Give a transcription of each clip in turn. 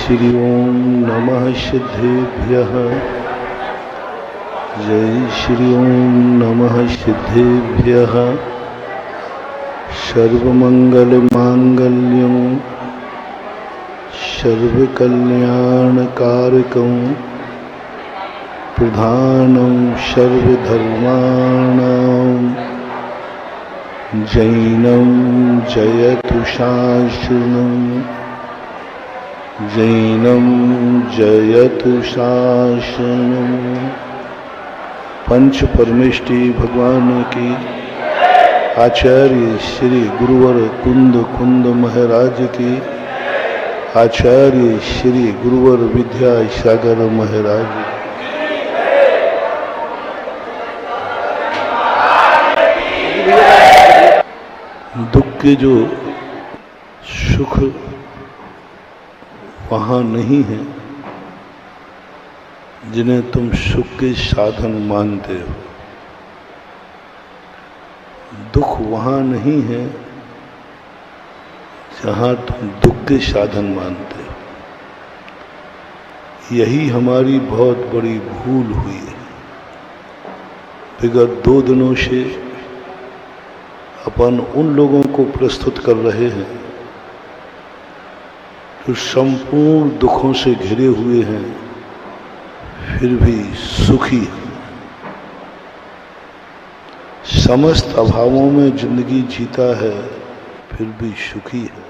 श्री ओम नमः सिद्धेभ्यः। जय श्री ओम नमः सिद्धेभ्यः। सर्वमंगलमांगल्यं सर्वकल्याणकारकं प्रधानं सर्वधर्माणां जैनं जयतु शासनं। जैनं जयतु शासनं। पंच परमेष्टि भगवान की, आचार्य श्री गुरुवर कुंद कुंद महाराज की, आचार्य श्री गुरुवर विद्यासागर महाराज। दुख के जो सुख वहाँ नहीं है जिन्हें तुम सुख के साधन मानते हो। दुख वहाँ नहीं है जहाँ तुम दुख के साधन मानते हो। यही हमारी बहुत बड़ी भूल हुई है। विगत 2 दिनों से अपन उन लोगों को प्रस्तुत कर रहे हैं जो संपूर्ण दुखों से घिरे हुए हैं फिर भी सुखी हैं। समस्त अभावों में जिंदगी जीता है फिर भी सुखी है।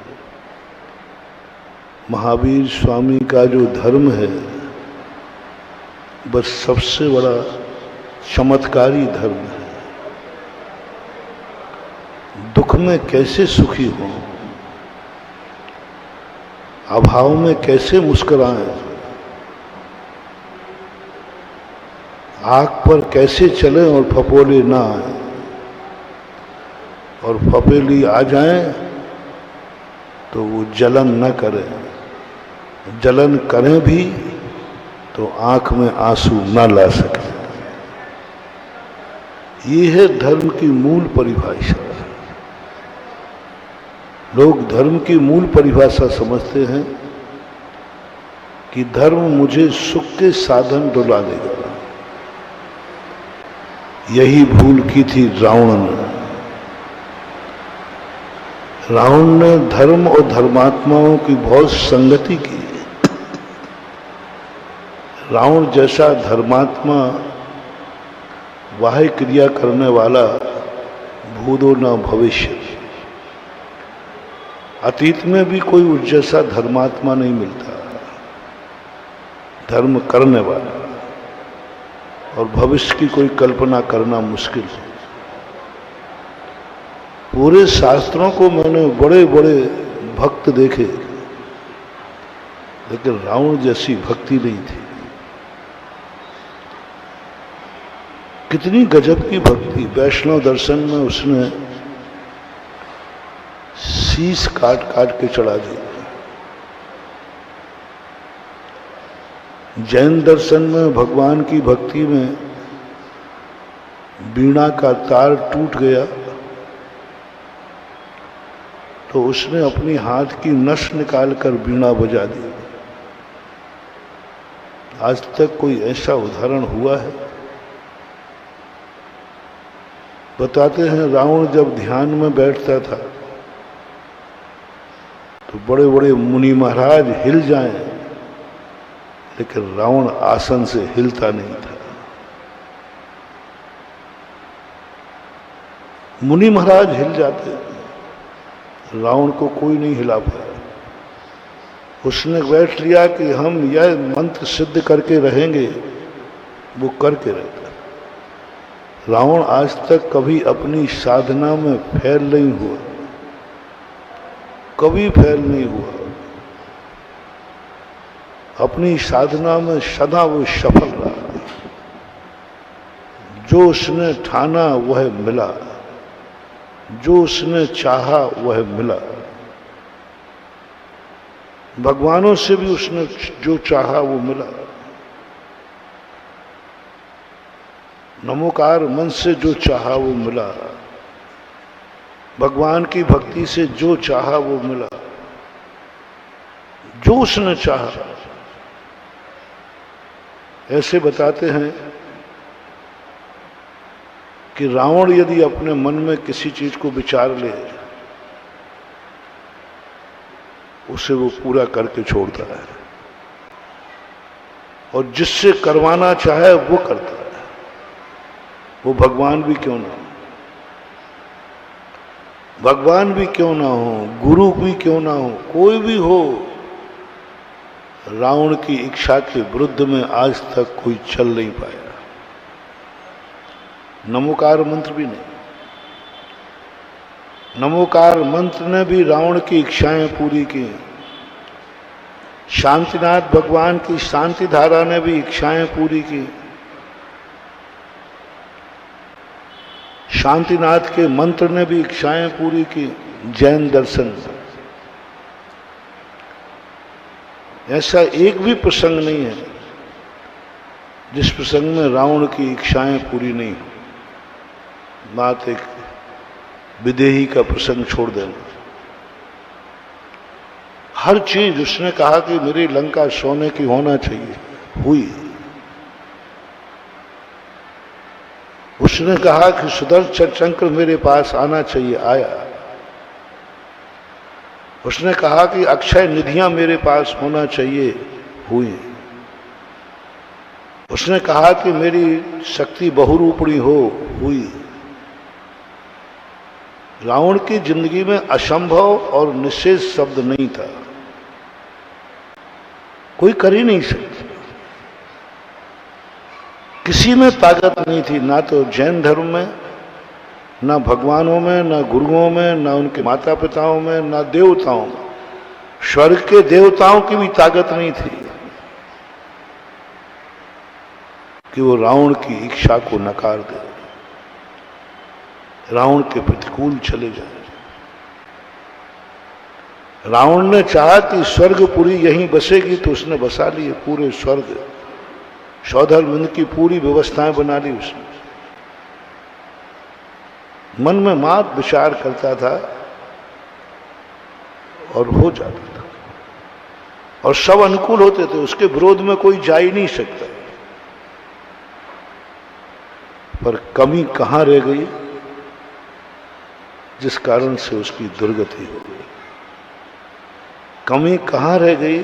महावीर स्वामी का जो धर्म है बस सबसे बड़ा चमत्कारी धर्म है। दुख में कैसे सुखी हों, अभाव में कैसे मुस्कुराएं, आग पर कैसे चलें और फपोले ना आए, और फपेली आ जाएं तो वो जलन न करें, जलन करें भी तो आंख में आंसू न ला सकें। ये है धर्म की मूल परिभाषा। लोग धर्म की मूल परिभाषा समझते हैं कि धर्म मुझे सुख के साधन डुला देगा। यही भूल की थी रावण ने। रावण ने धर्म और धर्मात्माओं की बहुत संगति की। रावण जैसा धर्मात्मा वाह्य क्रिया करने वाला भूतो न भविष्य। अतीत में भी कोई उस जैसा धर्मात्मा नहीं मिलता, धर्म करने वाला, और भविष्य की कोई कल्पना करना मुश्किल है। पूरे शास्त्रों को मैंने बड़े बड़े भक्त देखे, लेकिन रावण जैसी भक्ति नहीं थी। कितनी गजब की भक्ति! वैष्णव दर्शन में उसने शीश काट काट के चढ़ा दी। जैन दर्शन में भगवान की भक्ति में वीणा का तार टूट गया तो उसने अपनी हाथ की नस निकालकर वीणा बजा दी। आज तक कोई ऐसा उदाहरण हुआ है? बताते हैं रावण जब ध्यान में बैठता था तो बड़े बड़े मुनि महाराज हिल जाएं, लेकिन रावण आसन से हिलता नहीं था। मुनि महाराज हिल जाते, रावण को कोई नहीं हिला पाया। उसने बैठ लिया कि हम यह मंत्र सिद्ध करके रहेंगे, वो करके रहता। रावण आज तक कभी अपनी साधना में फेल नहीं हुआ, कभी फेल नहीं हुआ। अपनी साधना में सदा वो सफल रहा। जो उसने ठाना वह मिला, जो उसने चाहा वह मिला। भगवानों से भी उसने जो चाहा वो मिला। नमोकार मन से जो चाहा वो मिला। भगवान की भक्ति से जो चाहा वो मिला। जो जो उसने चाहा। ऐसे बताते हैं कि रावण यदि अपने मन में किसी चीज को विचार ले, उसे वो पूरा करके छोड़ता है, और जिससे करवाना चाहे वो करता है, वो भगवान भी क्यों ना हो, भगवान भी क्यों ना हो, गुरु भी क्यों ना हो, कोई भी हो। रावण की इच्छा के विरुद्ध में आज तक कोई चल नहीं पाया। नमोकार मंत्र भी नहीं। नमोकार मंत्र ने भी रावण की इच्छाएं पूरी की। शांतिनाथ भगवान की शांति धारा ने भी इच्छाएं पूरी की। शांतिनाथ के मंत्र ने भी इच्छाएं पूरी की। जैन दर्शन, ऐसा एक भी प्रसंग नहीं है जिस प्रसंग में रावण की इच्छाएं पूरी नहीं हो। बात एक विदेही का प्रसंग छोड़ देना, हर चीज उसने कहा कि मेरी लंका सोने की होना चाहिए, हुई। उसने कहा कि सुदर्शन चक्र मेरे पास आना चाहिए, आया। उसने कहा कि अक्षय निधियां मेरे पास होना चाहिए, हुई। उसने कहा कि मेरी शक्ति बहुरूपणी हो, हुई। रावण की जिंदगी में असंभव और निषेध शब्द नहीं था, कोई कर ही नहीं सकता। किसी में ताकत नहीं थी, ना तो जैन धर्म में, ना भगवानों में, ना गुरुओं में, ना उनके माता पिताओं में, ना देवताओं में। स्वर्ग के देवताओं की भी ताकत नहीं थी कि वो रावण की इच्छा को नकार दे, रावण के प्रतिकूल चले जाए। रावण ने चाहा कि स्वर्गपुरी यहीं बसेगी, तो उसने बसा लिए पूरे स्वर्ग, सौधर्म की पूरी व्यवस्थाएं बना ली उसने। मन में मात विचार करता था और हो जाता था, और सब अनुकूल होते थे, उसके विरोध में कोई जा ही नहीं सकता। पर कमी कहां रह गई जिस कारण से उसकी दुर्गति हो गई? कमी कहां रह गई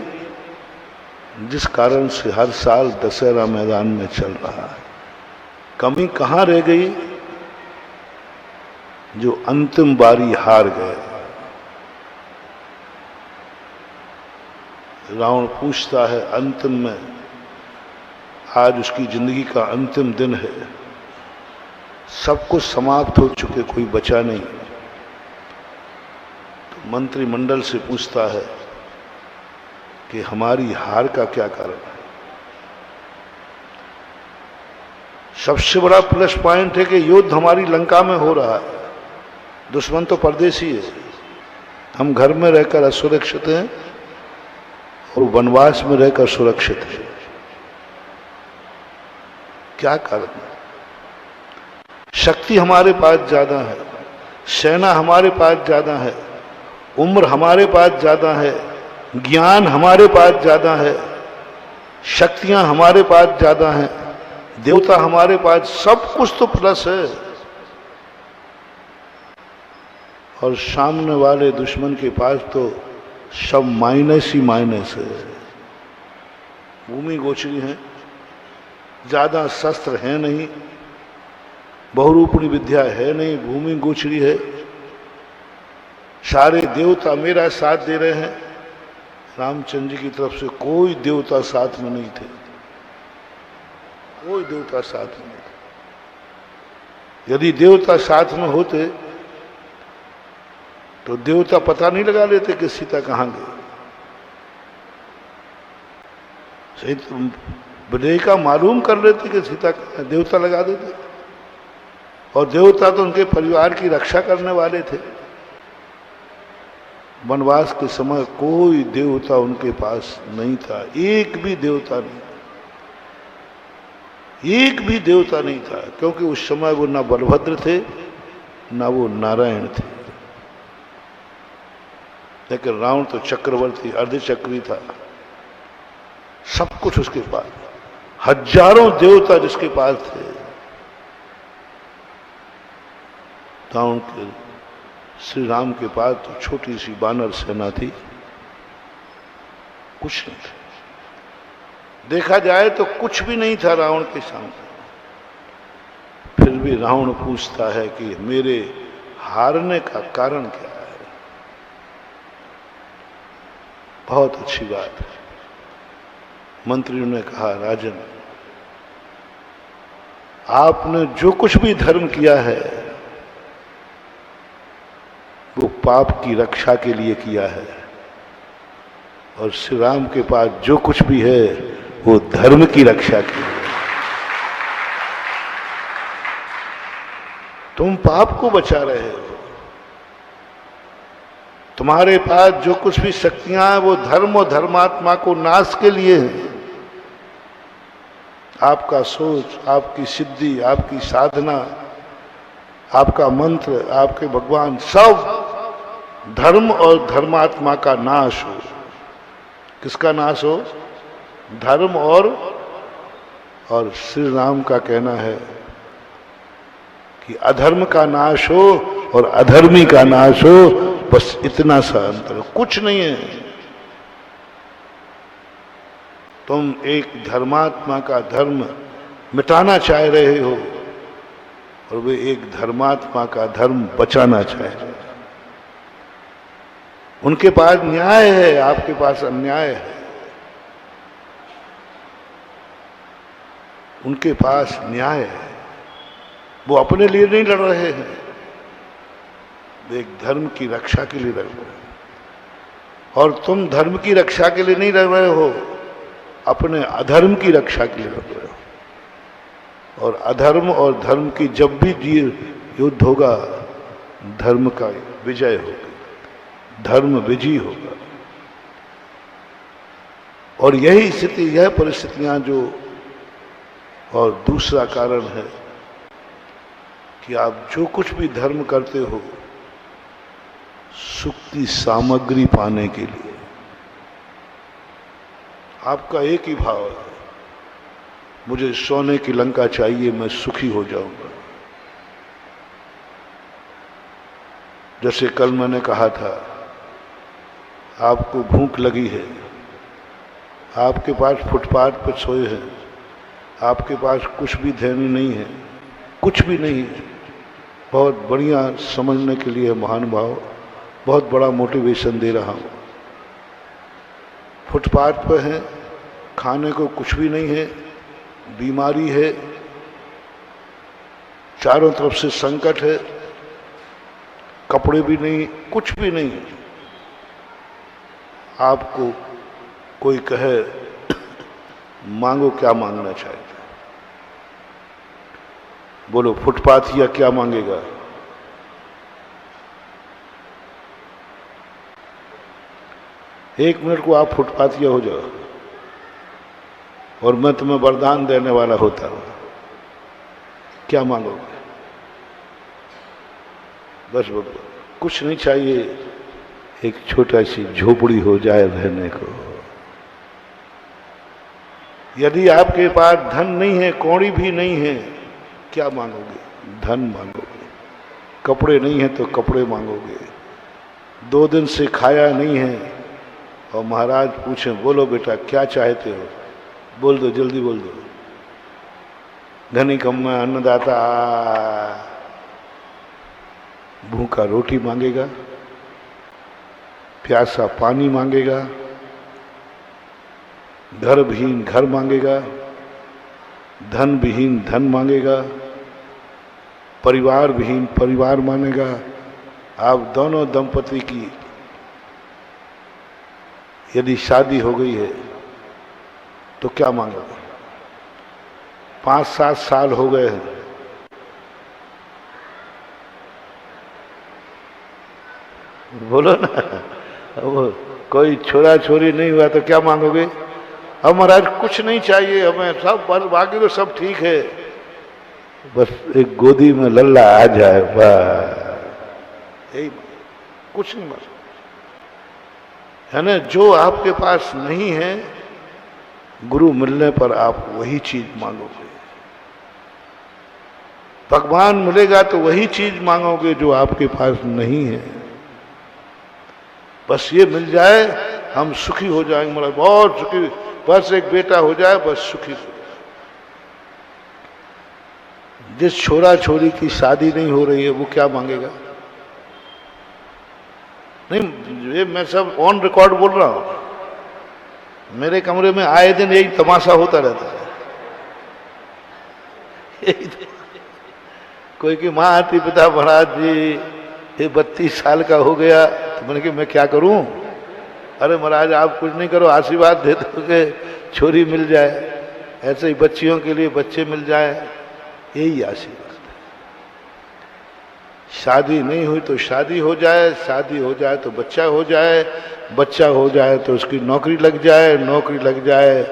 जिस कारण से हर साल दशहरा मैदान में चल रहा है? कमी कहां रह गई जो अंतिम बारी हार गए? रावण पूछता है अंतिम में, आज उसकी जिंदगी का अंतिम दिन है, सब कुछ समाप्त हो चुके, कोई बचा नहीं। तो मंत्रिमंडल से पूछता है कि हमारी हार का क्या कारण है? सबसे बड़ा प्लस पॉइंट है कि युद्ध हमारी लंका में हो रहा है, दुश्मन तो परदेशी है, हम घर में रहकर असुरक्षित हैं और वनवास में रहकर सुरक्षित हैं। क्या कारण है? शक्ति हमारे पास ज्यादा है, सेना हमारे पास ज्यादा है, उम्र हमारे पास ज्यादा है, ज्ञान हमारे पास ज्यादा है, शक्तियां हमारे पास ज्यादा हैं, देवता हमारे पास, सब कुछ तो प्लस है। और सामने वाले दुश्मन के पास तो सब माइनस ही माइनस है। भूमि गोचरी है, ज्यादा शस्त्र है नहीं, बहुरूपणी विद्या है नहीं, भूमि गोचरी है। सारे देवता मेरा साथ दे रहे हैं, रामचंद्र जी की तरफ से कोई देवता साथ में नहीं थे, कोई देवता साथ में नहीं थे। यदि देवता साथ में होते तो देवता पता नहीं लगा लेते कि सीता कहां गई। सही तो विदेही का मालूम कर लेते कि सीता, देवता लगा देते। और देवता तो उनके परिवार की रक्षा करने वाले थे। वनवास के समय कोई देवता उनके पास नहीं था, एक भी देवता नहीं, एक भी देवता नहीं था, क्योंकि उस समय वो ना बलभद्र थे ना वो नारायण थे। लेकिन रावण तो चक्रवर्ती अर्धचक्री था, सब कुछ उसके पास, हजारों देवता जिसके पास थे। रावण के श्री राम के पास तो छोटी सी बानर सेना थी, कुछ नहीं था। देखा जाए तो कुछ भी नहीं था रावण के सामने। फिर भी रावण पूछता है कि मेरे हारने का कारण क्या है। बहुत अच्छी बात है। मंत्रियों ने कहा, राजन, आपने जो कुछ भी धर्म किया है वो पाप की रक्षा के लिए किया है, और श्री राम के पास जो कुछ भी है वो धर्म की रक्षा के लिए। तुम पाप को बचा रहे हो, तुम्हारे पास जो कुछ भी शक्तियां हैं वो धर्म और धर्मात्मा को नाश के लिए है। आपका सोच, आपकी सिद्धि, आपकी साधना, आपका मंत्र, आपके भगवान, सब धर्म और धर्मात्मा का नाश हो। किसका नाश हो? धर्म और श्री राम का कहना है कि अधर्म का नाश हो और अधर्मी का नाश हो, बस इतना सा अंतर, कुछ नहीं है। तुम एक धर्मात्मा का धर्म मिटाना चाह रहे हो और वे एक धर्मात्मा का धर्म बचाना चाह रहे हो। उनके पास न्याय है, आपके पास अन्याय है। उनके पास न्याय है, वो अपने लिए नहीं लड़ रहे हैं, वे एक धर्म की रक्षा के लिए लड़ रहे हैं। और तुम धर्म की रक्षा के लिए नहीं लड़ रहे हो, अपने अधर्म की रक्षा के लिए लड़ रहे हो। और अधर्म और धर्म की जब भी युद्ध होगा, धर्म का विजय होगा, धर्म विजयी होगा। और यही स्थिति, यह परिस्थितियां जो, और दूसरा कारण है कि आप जो कुछ भी धर्म करते हो सुख की सामग्री पाने के लिए। आपका एक ही भाव है, मुझे सोने की लंका चाहिए, मैं सुखी हो जाऊंगा। जैसे कल मैंने कहा था, आपको भूख लगी है, आपके पास फुटपाथ पर सोए हैं, आपके पास कुछ भी धैर्य नहीं है, कुछ भी नहीं है। बहुत बढ़िया समझने के लिए महानुभाव, बहुत बड़ा मोटिवेशन दे रहा हूँ। फुटपाथ पर हैं, खाने को कुछ भी नहीं है, बीमारी है, चारों तरफ से संकट है, कपड़े भी नहीं, कुछ भी नहीं है। आपको कोई कहे मांगो, क्या मांगना चाहिए? बोलो, फुटपाथिया क्या मांगेगा? एक मिनट को आप फुटपाथिया हो जाओ और मैं तुम्हें वरदान देने वाला होता हूं, क्या मांगोगे? बस कुछ नहीं चाहिए, एक छोटा सी झोपड़ी हो जाए रहने को। यदि आपके पास धन नहीं है, कौड़ी भी नहीं है, क्या मांगोगे? धन मांगोगे। कपड़े नहीं है तो कपड़े मांगोगे। 2 दिन से खाया नहीं है और महाराज पूछें, बोलो बेटा क्या चाहते हो? बोल दो, जल्दी बोल दो। धनी कम्मा अन्नदाता, भूखा रोटी मांगेगा, प्यासा पानी मांगेगा, घर विहीन घर मांगेगा, धन विहीन धन मांगेगा, परिवार विहीन परिवार मांगेगा। आप दोनों दंपति की यदि शादी हो गई है तो क्या मांगोगे? 5-7 साल हो गए हैं, बोलो ना। अब कोई छोरा छोरी नहीं हुआ तो क्या मांगोगे? अब महाराज कुछ नहीं चाहिए हमें, सब बाकी तो सब ठीक है, बस एक गोदी में लल्ला आ जाए, बस यही, कुछ नहीं मांगो। है ना, जो आपके पास नहीं है गुरु मिलने पर आप वही चीज मांगोगे। भगवान मिलेगा तो वही चीज मांगोगे जो आपके पास नहीं है। बस ये मिल जाए हम सुखी हो जाएंगे, मतलब बहुत सुखी, बस एक बेटा हो जाए बस सुखी हो जाए। जिस छोरा छोरी की शादी नहीं हो रही है वो क्या मांगेगा? नहीं, ये मैं सब ऑन रिकॉर्ड बोल रहा हूं। मेरे कमरे में आए दिन यही तमाशा होता रहता है। कोई की माँ आती, पिता महाराज जी ये 32 साल का हो गया, तो मैंने कहा मैं क्या करूं? अरे महाराज आप कुछ नहीं करो, आशीर्वाद दे दो कि छोरी मिल जाए, ऐसे ही बच्चियों के लिए बच्चे मिल जाए, यही आशीर्वाद है। शादी नहीं हुई तो शादी हो जाए, शादी हो जाए तो बच्चा हो जाए, बच्चा हो जाए तो उसकी नौकरी लग जाए, नौकरी लग जाए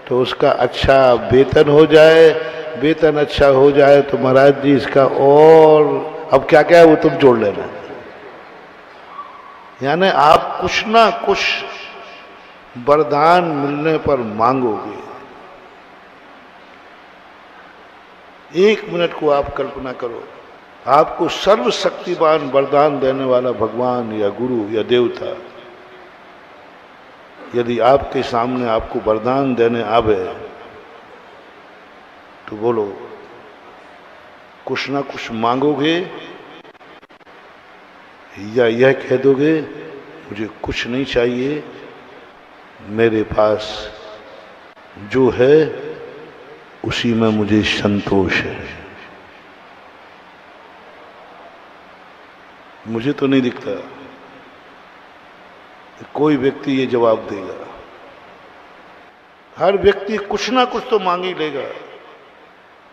तो उसका अच्छा वेतन हो जाए, वेतन अच्छा हो जाए तो महाराज जी इसका और अब क्या क्या है वो तुम जोड़ लेना। यानी आप कुछ ना कुछ वरदान मिलने पर मांगोगे। एक मिनट को आप कल्पना करो, आपको सर्वशक्तिमान वरदान देने वाला भगवान या गुरु या देवता यदि आपके सामने आपको वरदान देने आवे तो बोलो कुछ ना कुछ मांगोगे या यह कह दोगे मुझे कुछ नहीं चाहिए, मेरे पास जो है उसी में मुझे संतोष है। मुझे तो नहीं दिखता कोई व्यक्ति ये जवाब देगा। हर व्यक्ति कुछ ना कुछ तो मांग ही लेगा,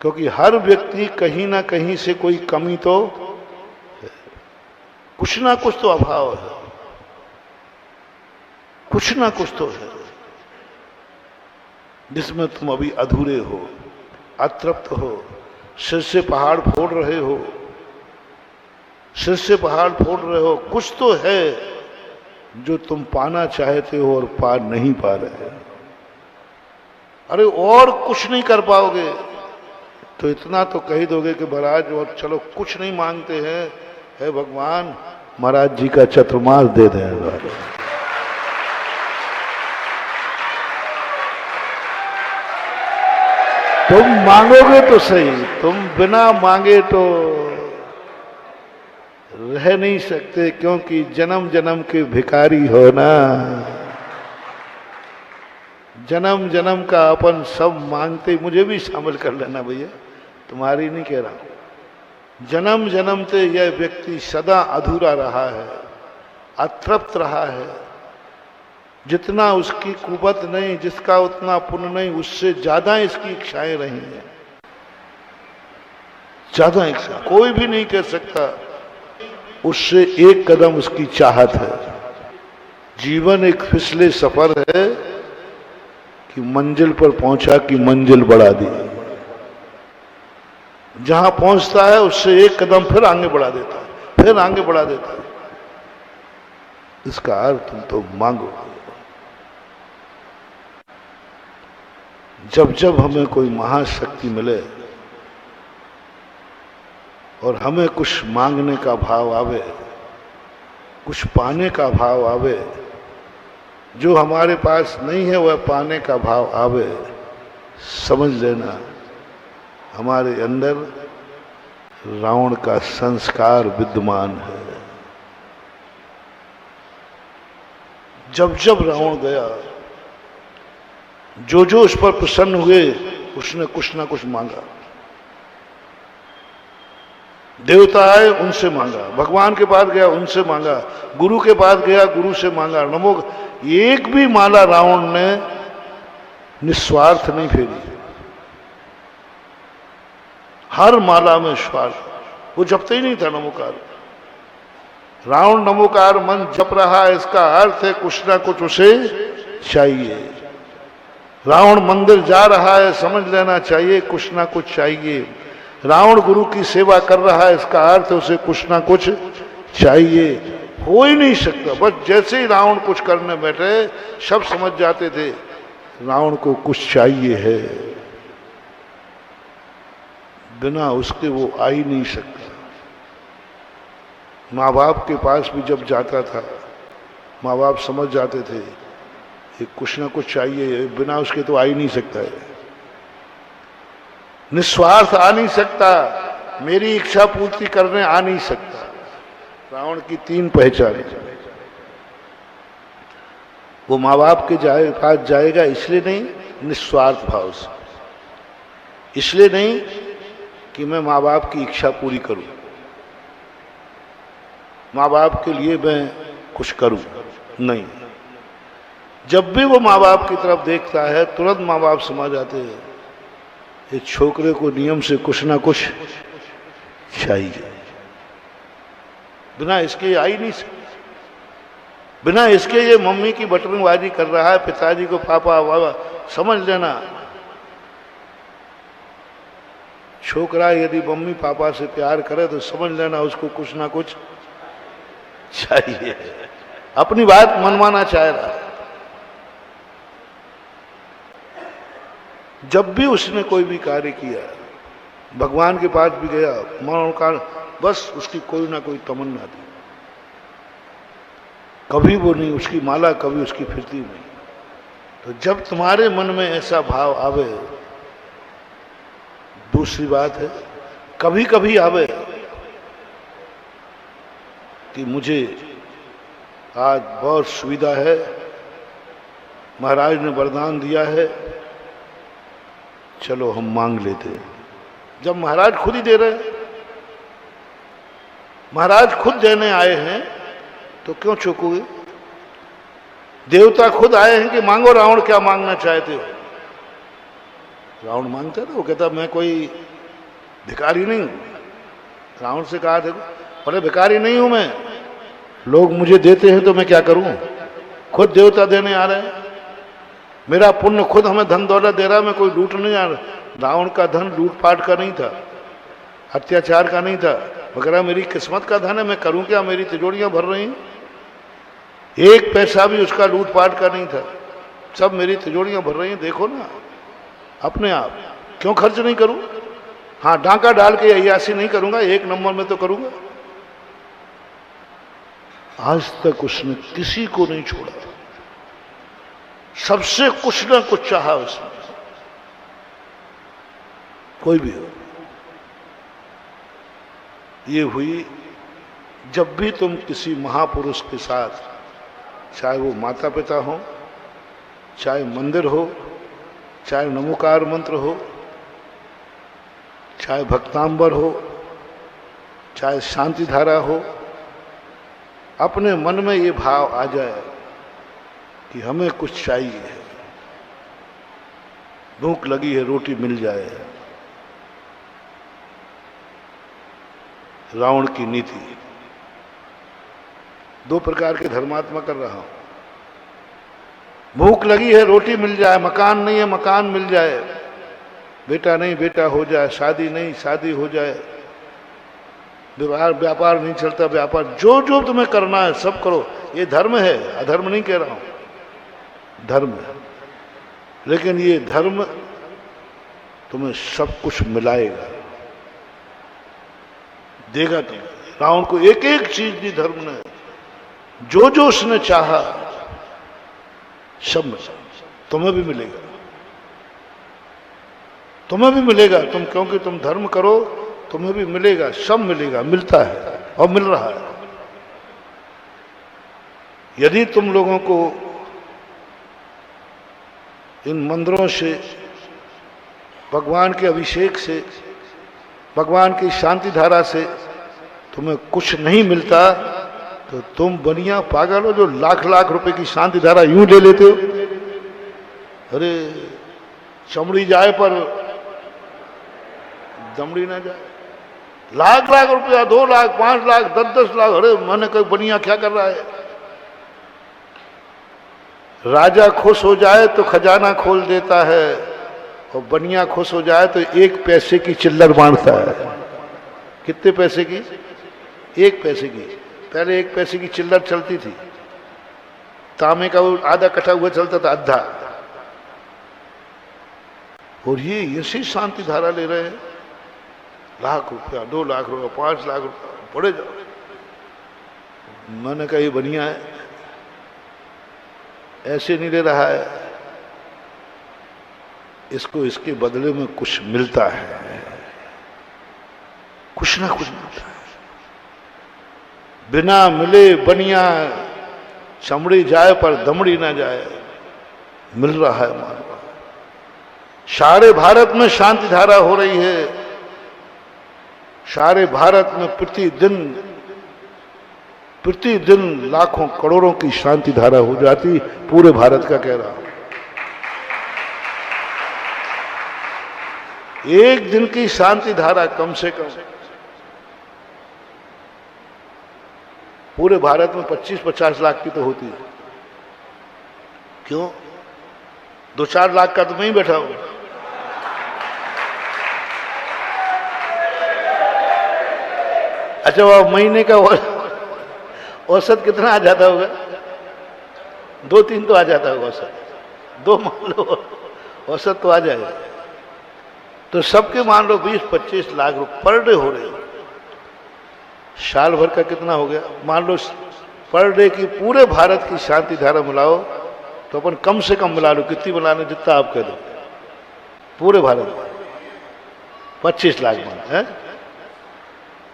क्योंकि हर व्यक्ति कहीं ना कहीं से कोई कमी तो है, कुछ ना कुछ तो अभाव है, कुछ ना कुछ तो है जिसमें तुम अभी अधूरे हो, अतृप्त हो, सिर से पहाड़ फोड़ रहे हो, सिर से पहाड़ फोड़ रहे हो। कुछ तो है जो तुम पाना चाहते हो और पा नहीं पा रहे। अरे और कुछ नहीं कर पाओगे तो इतना तो कह दोगे कि महाराज और चलो कुछ नहीं मांगते हैं, हे भगवान महाराज जी का चतुर्मास दे दें। तुम मांगोगे तो सही, तुम बिना मांगे तो रह नहीं सकते, क्योंकि जन्म जन्म के भिखारी हो ना। जन्म जन्म का अपन सब मांगते, मुझे भी शामिल कर लेना भैया, तुम्हारी नहीं कह रहा हूं। जन्म जन्म से यह व्यक्ति सदा अधूरा रहा है, अतृप्त रहा है। जितना उसकी कुवत नहीं, जिसका उतना पुण्य नहीं, उससे ज्यादा इसकी इच्छाएं रही हैं, ज्यादा इच्छा। कोई भी नहीं कह सकता उससे एक कदम उसकी चाहत है। जीवन एक फिसले सफर है कि मंजिल पर पहुंचा कि मंजिल बढ़ा दी। जहां पहुंचता है उससे एक कदम फिर आगे बढ़ा देता है, फिर आगे बढ़ा देता है। इसका अर्थ तुम तो मांगो। जब जब हमें कोई महाशक्ति मिले और हमें कुछ मांगने का भाव आवे, कुछ पाने का भाव आवे, जो हमारे पास नहीं है वह पाने का भाव आवे, समझ लेना हमारे अंदर रावण का संस्कार विद्यमान है। जब जब रावण गया, जो जो उस पर प्रसन्न हुए उसने कुछ ना कुछ मांगा। देवता आए उनसे मांगा, भगवान के पास गया उनसे मांगा, गुरु के पास गया गुरु से मांगा। नमो, एक भी माला रावण ने निस्वार्थ नहीं फेरी, हर माला में स्वार्थ। वो जपते ही नहीं था नमोकार। रावण नमोकार मन जप रहा है, इसका अर्थ है कुछ ना कुछ उसे चाहिए। रावण मंदिर जा रहा है, समझ लेना चाहिए कुछ ना कुछ चाहिए। रावण गुरु की सेवा कर रहा है, इसका अर्थ उसे कुछ ना कुछ चाहिए। हो ही नहीं सकता। बस जैसे ही रावण कुछ करने बैठे सब समझ जाते थे रावण को कुछ चाहिए है, बिना उसके वो आ ही नहीं सकता। माँ बाप के पास भी जब जाता था माँ बाप समझ जाते थे कि कुछ ना कुछ चाहिए, बिना उसके तो आ ही नहीं सकता है, निस्वार्थ आ नहीं सकता, मेरी इच्छा पूर्ति करने आ नहीं सकता। रावण की 3 पहचान। वो माँ बाप के पास जाएगा इसलिए नहीं, निस्वार्थ भाव से, इसलिए नहीं कि मैं माँ बाप की इच्छा पूरी करूं, माँ बाप के लिए मैं कुछ करूं, नहीं। जब भी वो माँ बाप की तरफ देखता है तुरंत माँ बाप समझ आते हैं इस छोकरे को नियम से कुछ ना कुछ चाहिए, बिना इसके आ ही नहीं सकता। बिना इसके ये मम्मी की बटरबाजी कर रहा है, पिताजी को पापा वापा, समझ लेना छोकरा यदि मम्मी पापा से प्यार करे तो समझ लेना उसको कुछ ना कुछ चाहिए, अपनी बात मनवाना चाह रहा है। जब भी उसने कोई भी कार्य किया, भगवान के पास भी गया, मनोकामना, बस उसकी कोई ना कोई तमन्ना थी, कभी वो नहीं, उसकी माला कभी उसकी फिरती नहीं। तो जब तुम्हारे मन में ऐसा भाव आवे, दूसरी बात है कभी कभी आवे कि मुझे आज बहुत सुविधा है, महाराज ने वरदान दिया है, चलो हम मांग लेते हैं। जब महाराज खुद ही दे रहे हैं, महाराज खुद देने आए हैं तो क्यों चूकोगे? देवता खुद आए हैं कि मांगो। रावण क्या मांगना चाहते हो? रावण मांगता था, वो कहता मैं कोई भिखारी नहीं हूं। रावण से कहा था बोले भिखारी नहीं हूं मैं, लोग मुझे देते हैं तो मैं क्या करूं, खुद देवता देने आ रहे हैं, मेरा पुण्य खुद हमें धन दौलत दे रहा है, मैं कोई लूट नहीं आ रहा। रावण का धन लूटपाट का नहीं था, अत्याचार का नहीं था, वगैरह मेरी किस्मत का धन है, मैं करूं क्या, मेरी तिजोरियां भर रही हैं। एक पैसा भी उसका लूटपाट का नहीं था, सब मेरी तिजोरियां भर रही हैं, देखो ना अपने आप, क्यों खर्च नहीं करूं? हाँ डांका डाल के अय्यासी नहीं करूंगा, 1 नंबर में तो करूंगा। आज तक उसने किसी को नहीं छोड़ा, सबसे कुछ ना कुछ चाहा उसने, कोई भी हो। ये हुई जब भी तुम किसी महापुरुष के साथ, चाहे वो माता पिता हो, चाहे मंदिर हो, चाहे नमोकार मंत्र हो, चाहे भक्तांबर हो, चाहे शांति धारा हो, अपने मन में ये भाव आ जाए कि हमें कुछ चाहिए है, भूख लगी है, रोटी मिल जाए। रावण की नीति, 2 प्रकार के धर्मात्मा कर रहा हूं। भूख लगी है, रोटी मिल जाए, मकान नहीं है, मकान मिल जाए, बेटा नहीं बेटा हो जाए, शादी नहीं शादी हो जाए, व्यापार नहीं चलता व्यापार, जो जो तुम्हें करना है सब करो, ये धर्म है, अधर्म नहीं कह रहा हूं, धर्म है। लेकिन ये धर्म तुम्हें सब कुछ मिलाएगा, देगा तुम्हें। रावण को एक एक चीज दी धर्म ने, जो जो उसने चाहा सब मिला, तुम्हें भी मिलेगा, तुम्हें भी मिलेगा, तुम क्योंकि तुम धर्म करो, तुम्हें भी मिलेगा, सब मिलेगा, मिलता है और मिल रहा है। यदि तुम लोगों को इन मंदिरों से, भगवान के अभिषेक से, भगवान की शांति धारा से तुम्हें कुछ नहीं मिलता तो तुम बनिया पागल हो जो लाख लाख रुपए की शांति धारा यूं ले लेते हो। अरे चमड़ी जाए पर दमड़ी ना जाए, लाख लाख रुपया, 2 लाख 5 लाख 10-10 लाख, अरे मैंने कोई बनिया क्या कर रहा है। राजा खुश हो जाए तो खजाना खोल देता है, और बनिया खुश हो जाए तो 1 पैसे की चिल्लर बांटता है। कितने पैसे की? 1 पैसे की। पहले 1 पैसे की चिल्लर चलती थी, तांबे का वो आधा कटा हुआ चलता था, आधा। और ये ऐसी शांति धारा ले रहे हैं, लाख रुपया, 2 लाख रुपया, 5 लाख रुपया, पड़े जाओ। मैंने कहा ये बढ़िया है, ऐसे नहीं ले रहा है, इसको इसके बदले में कुछ मिलता है, कुछ ना कुछ मिलता है। बिना मिले बनिया चमड़ी जाए पर दमड़ी ना जाए, मिल रहा है मानवा। सारे भारत में शांति धारा हो रही है, सारे भारत में प्रतिदिन लाखों करोड़ों की शांति धारा हो जाती, पूरे भारत का कह रहा हूं। एक दिन की शांति धारा कम से कम पूरे भारत में 25-50 लाख की तो होती है। क्यों? 2-4 लाख का तो मैं ही बैठा हूं। अच्छा, वो महीने का औसत कितना आ जाता होगा? 2-3 तो आ जाता होगा औसत, 2 मान लो औसत तो आ जाएगा। तो सबके मान लो 20-25 लाख रुपए पर डे हो रहे हैं। साल भर का कितना हो गया? मान लो पर डे की पूरे भारत की शांति धारा मिलाओ तो अपन कम से कम मिला लो, कितनी मिला लो? जितना आप कह दो, पूरे भारत में 25 लाख मान है,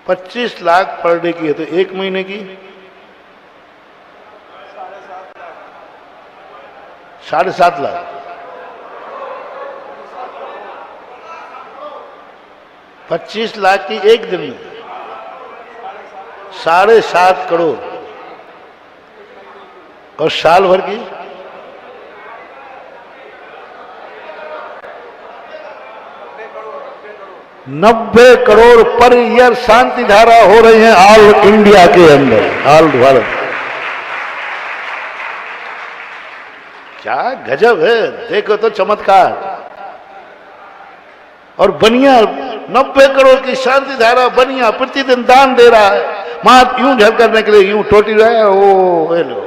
25 लाख पर डे की है, तो 1 महीने की 7.5 लाख। 25 लाख की एक दिन में 7.5 करोड़, और साल भर की 90 करोड़ पर ईयर शांति धारा हो रही है ऑल इंडिया के अंदर, ऑल भारत। क्या गजब है, देखो तो चमत्कार। और बनिया 90 करोड़ की शांति धारा बनिया प्रतिदिन दान दे रहा है, मात यूं झल करने के लिए यूं टोटी रहा है। ओ हेलो,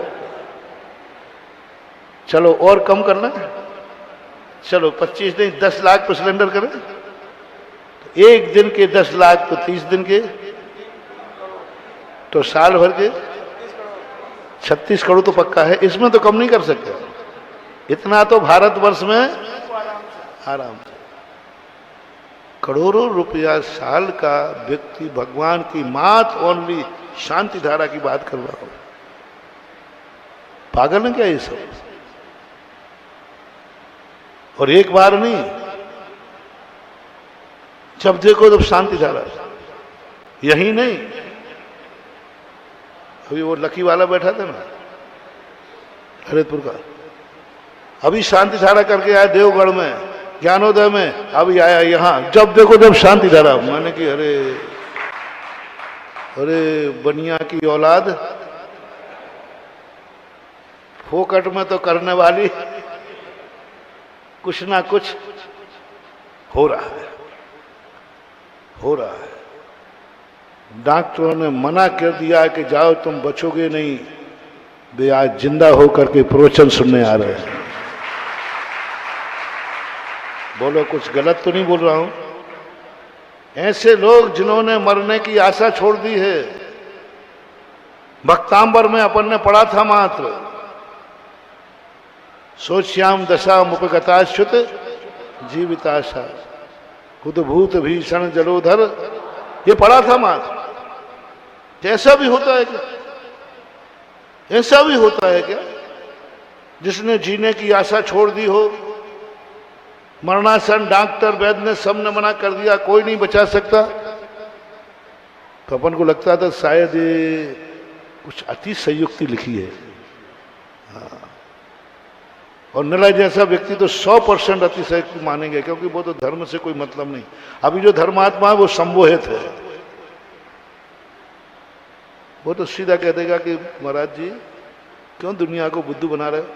चलो और कम करना, चलो 25 नहीं 10 लाख पर सिलेंडर करें, तो एक दिन के 10 लाख तो 30 दिन के, तो साल भर के 36 करोड़ तो पक्का है। इसमें तो कम नहीं कर सकते, इतना तो भारतवर्ष में आराम से करोड़ों रुपया साल का व्यक्ति भगवान की मात ओनली शांति धारा की बात कर रहा हो। पागल है क्या ये सब? और एक बार नहीं, जब देखो तब शांति धारा। यही नहीं, अभी वो लकी वाला बैठा था ना ललितपुर का, अभी शांति धारा करके आया देवगढ़ में, ज्ञानोदय में, अभी आया यहां, जब देखो जब शांति धारा। मैंने कि अरे अरे बनिया की औलाद, फोकट में तो करने वाली, कुछ ना कुछ हो रहा है, हो रहा है। डॉक्टरों ने मना कर दिया कि जाओ तुम बचोगे नहीं, वे आज जिंदा होकर के प्रवचन सुनने आ रहे हैं। बोलो कुछ गलत तो नहीं बोल रहा हूं? ऐसे लोग जिन्होंने मरने की आशा छोड़ दी है। भक्तांबर में अपन ने पढ़ा था मात्र सोच्याम दशा मुपगताश्युत जीविताशा कुदभूत भीषण जलोधर, ये पढ़ा था मात्र। ऐसा भी होता है क्या? ऐसा भी होता है क्या जिसने जीने की आशा छोड़ दी हो, मरणासन डॉक्टर वैद्य ने सबने मना कर दिया, कोई नहीं बचा सकता, तो अपन को लगता था शायद ये कुछ अति संयुक्ति लिखी है। हाँ। और निलय जैसा व्यक्ति तो 100% अति संयुक्ति मानेंगे, क्योंकि वो तो धर्म से कोई मतलब नहीं। अभी जो धर्मात्मा है वो संबोहित है, वो तो सीधा कह देगा कि महाराज जी क्यों दुनिया को बुद्धू बना रहे हो?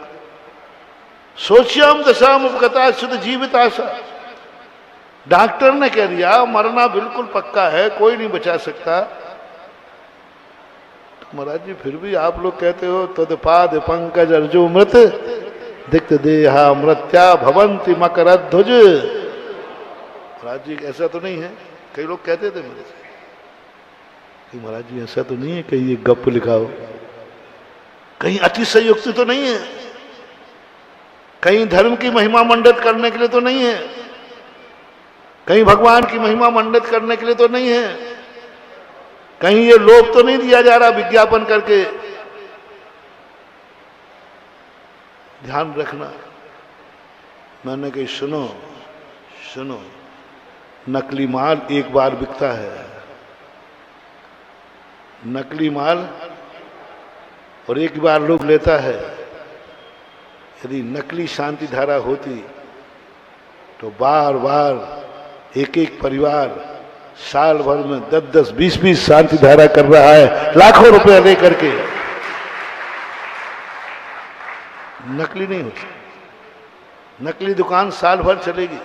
सोच्याम दशाम उपगता शुद्ध जीवित आशा, डॉक्टर ने कह दिया मरना बिल्कुल पक्का है, कोई नहीं बचा सकता, तो महाराज जी फिर भी आप लोग कहते हो तदपाद पंकज अर्जु मृत दिक्त देहा मृत्या भवंती मकरध्वज। महाराज जी ऐसा तो नहीं है, कई लोग कहते थे मेरे से कि महाराज जी ऐसा तो नहीं है कहीं ये गप लिखा हो, कहीं अतिशयोक्ति तो नहीं है, कहीं धर्म की महिमा मंडित करने के लिए तो नहीं है, कहीं भगवान की महिमा मंडित करने के लिए तो नहीं है, कहीं ये लोभ तो नहीं दिया जा रहा विज्ञापन करके। ध्यान रखना। मैंने कही सुनो सुनो, नकली माल एक बार बिकता है, नकली माल और एक बार लोग लेता है। यदि नकली शांति धारा होती तो बार बार एक एक परिवार साल भर में 10-10, 20-20 शांति धारा कर रहा है लाखों रुपए लेकर के। नकली नहीं होती, नकली दुकान साल भर चलेगी,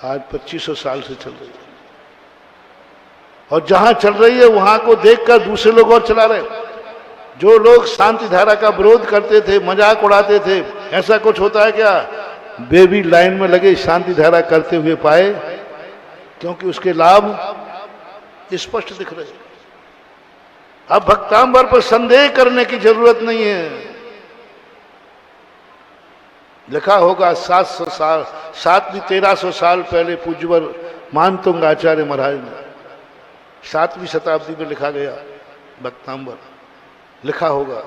आज 2500 साल से चल रही है, और जहां चल रही है वहां को देखकर दूसरे लोग और चला रहे। जो लोग शांति धारा का विरोध करते थे, मजाक उड़ाते थे, ऐसा कुछ होता है क्या? वे भी लाइन में लगे शांति धारा करते हुए पाए, क्योंकि उसके लाभ स्पष्ट दिख रहे। अब भक्तांबर पर संदेह करने की जरूरत नहीं है। लिखा होगा 700 साल 1300 साल पहले पूज्यवर मानतुंग आचार्य महाराज ने, 7वीं शताब्दी में लिखा गया भक्तांबर लिखा होगा।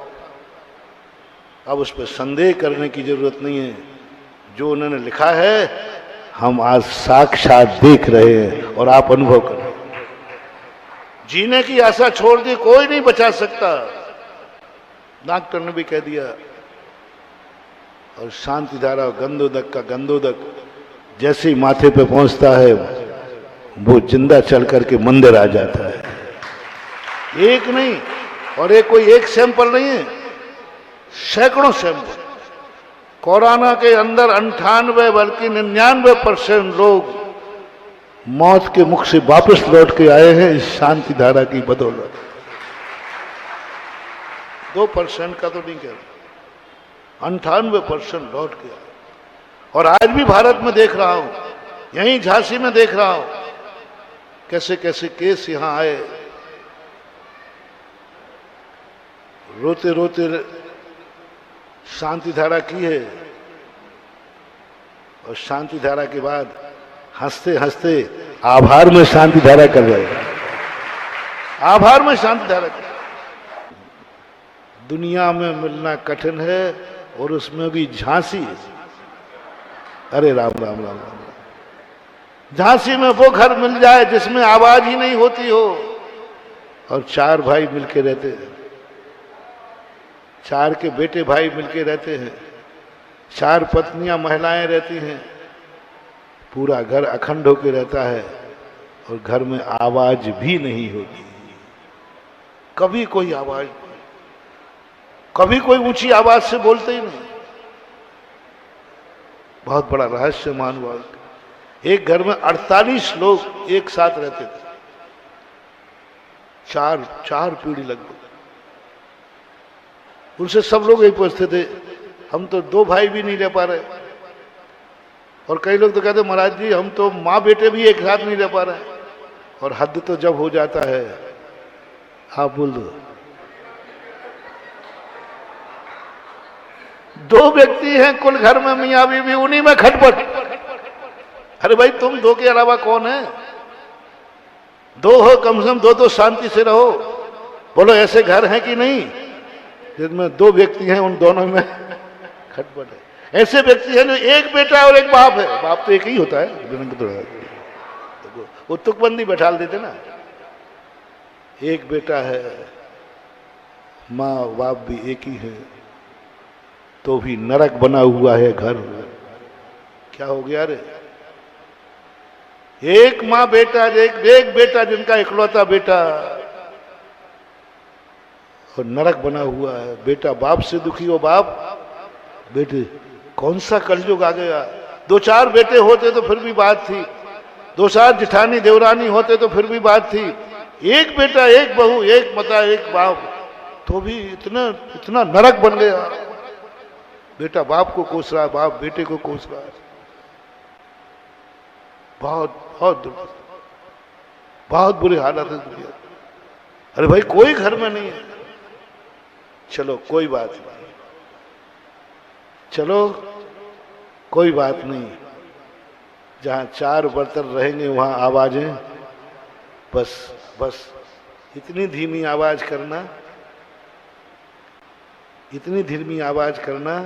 अब उस पर संदेह करने की जरूरत नहीं है। जो उन्होंने लिखा है हम आज साक्षात देख रहे हैं और आप अनुभव कर रहे हैं। जीने की आशा छोड़ दी, कोई नहीं बचा सकता, डॉक्टर ने भी कह दिया। और शांति धारा गंधोदक का गंधोदक जैसे ही माथे पे पहुंचता है वो जिंदा चल करके मंदिर आ जाता है। एक नहीं, और एक कोई एक सैंपल नहीं है, सैकड़ों सैंपल। कोरोना के अंदर 98 बल्कि 99% लोग मौत के मुख से वापस लौट के आए हैं इस शांति धारा की बदौलत। 2% का तो नहीं कह रहा, 98% लौट के आए। और आज भी भारत में देख रहा हूं, यहीं झांसी में देख रहा हूं कैसे कैसे केस यहां आए। रोते रोते शांति धारा की है, और शांति धारा के बाद हंसते हंसते आभार में शांति धारा कर रहे हैं। आभार में शांति धारा कर। दुनिया में मिलना कठिन है, और उसमें भी झांसी। अरे राम राम राम राम। झांसी में वो घर मिल जाए जिसमें आवाज ही नहीं होती हो, और 4 भाई मिलके रहते हैं, 4 के बेटे भाई मिलके रहते हैं, 4 पत्नियां महिलाएं रहती हैं, पूरा घर अखंड होके रहता है, और घर में आवाज भी नहीं होती। कभी कोई आवाज नहीं, कभी कोई ऊंची आवाज से बोलते ही नहीं। बहुत बड़ा रहस्य मानव। एक घर में 48 लोग एक साथ रहते थे, 4 पीढ़ी लगभग। उनसे सब लोग यही पूछते थे, हम तो 2 भाई भी नहीं रह पा रहे। और कई लोग तो कहते महाराज जी हम तो माँ बेटे भी एक साथ नहीं रह पा रहे। और हद तो जब हो जाता है, आप बोल दो, 2 व्यक्ति हैं कुल घर में, मियाँ बीवी, उन्हीं में खटपट। अरे भाई तुम 2 के अलावा कौन है? 2 हो, कम से कम 2 तो शांति से रहो। बोलो ऐसे घर हैं कि नहीं जिनमें 2 व्यक्ति हैं, उन दोनों में खटपट है। ऐसे व्यक्ति हैं जो एक बेटा और एक बाप है। बाप तो एक ही होता है, वो तुकबंदी बैठा देते ना। एक बेटा है, माँ बाप भी एक ही है, तो भी नरक बना हुआ है घर। क्या हो गया रे? एक माँ बेटा, एक बेटा जिनका इकलौता बेटा, और नरक बना हुआ है। बेटा बाप से दुखी हो, बाप बेटे। कौन सा कलयुग आ गया? 2-4 बेटे होते तो फिर भी बात थी, 2-4 जिठानी देवरानी होते तो फिर भी बात थी। एक बेटा, एक बहू, एक माता, एक बाप, तो भी इतना इतना नरक बन गया। बेटा बाप को कोस रहा है, बाप बेटे को कोस रहा है। बहुत बहुत बहुत बुरी हालत है दुनिया। अरे भाई कोई घर में नहीं है, चलो कोई बात नहीं, चलो कोई बात नहीं, जहां चार बर्तन रहेंगे वहां आवाजें, बस बस इतनी धीमी आवाज करना, इतनी धीमी आवाज करना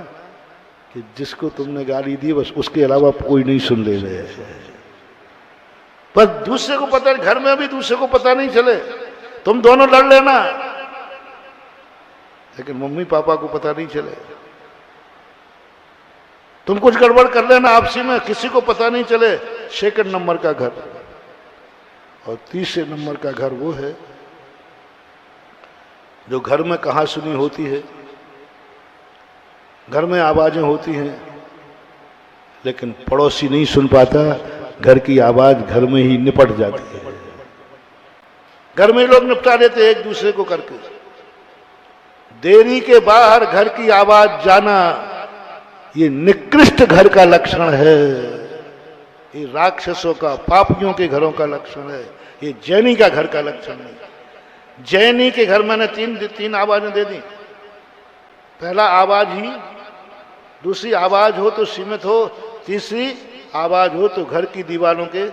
कि जिसको तुमने गाली दी बस उसके अलावा कोई नहीं सुन ले रहे हैं। बस दूसरे को पता, घर में भी दूसरे को पता नहीं चले, तुम दोनों लड़ लेना, लेकिन मम्मी पापा को पता नहीं चले। तुम कुछ गड़बड़ कर लेना आपसी में, किसी को पता नहीं चले। सेकंड नंबर का घर। और तीसरे नंबर का घर वो है जो घर में कहाँ सुनी होती है, घर में आवाजें होती हैं लेकिन पड़ोसी नहीं सुन पाता, घर की आवाज घर में ही निपट जाती है। घर में लोग निपटा देते एक दूसरे को करके। देरी के बाहर घर की आवाज जाना ये निकृष्ट घर का लक्षण है, ये राक्षसों का, पापियों के घरों का लक्षण है, ये जैनी का घर का लक्षण है। जैनी के घर मैंने तीन आवाजें दे दी। पहला आवाज ही, दूसरी आवाज हो तो सीमित हो, तीसरी आवाज हो तो घर की दीवारों के,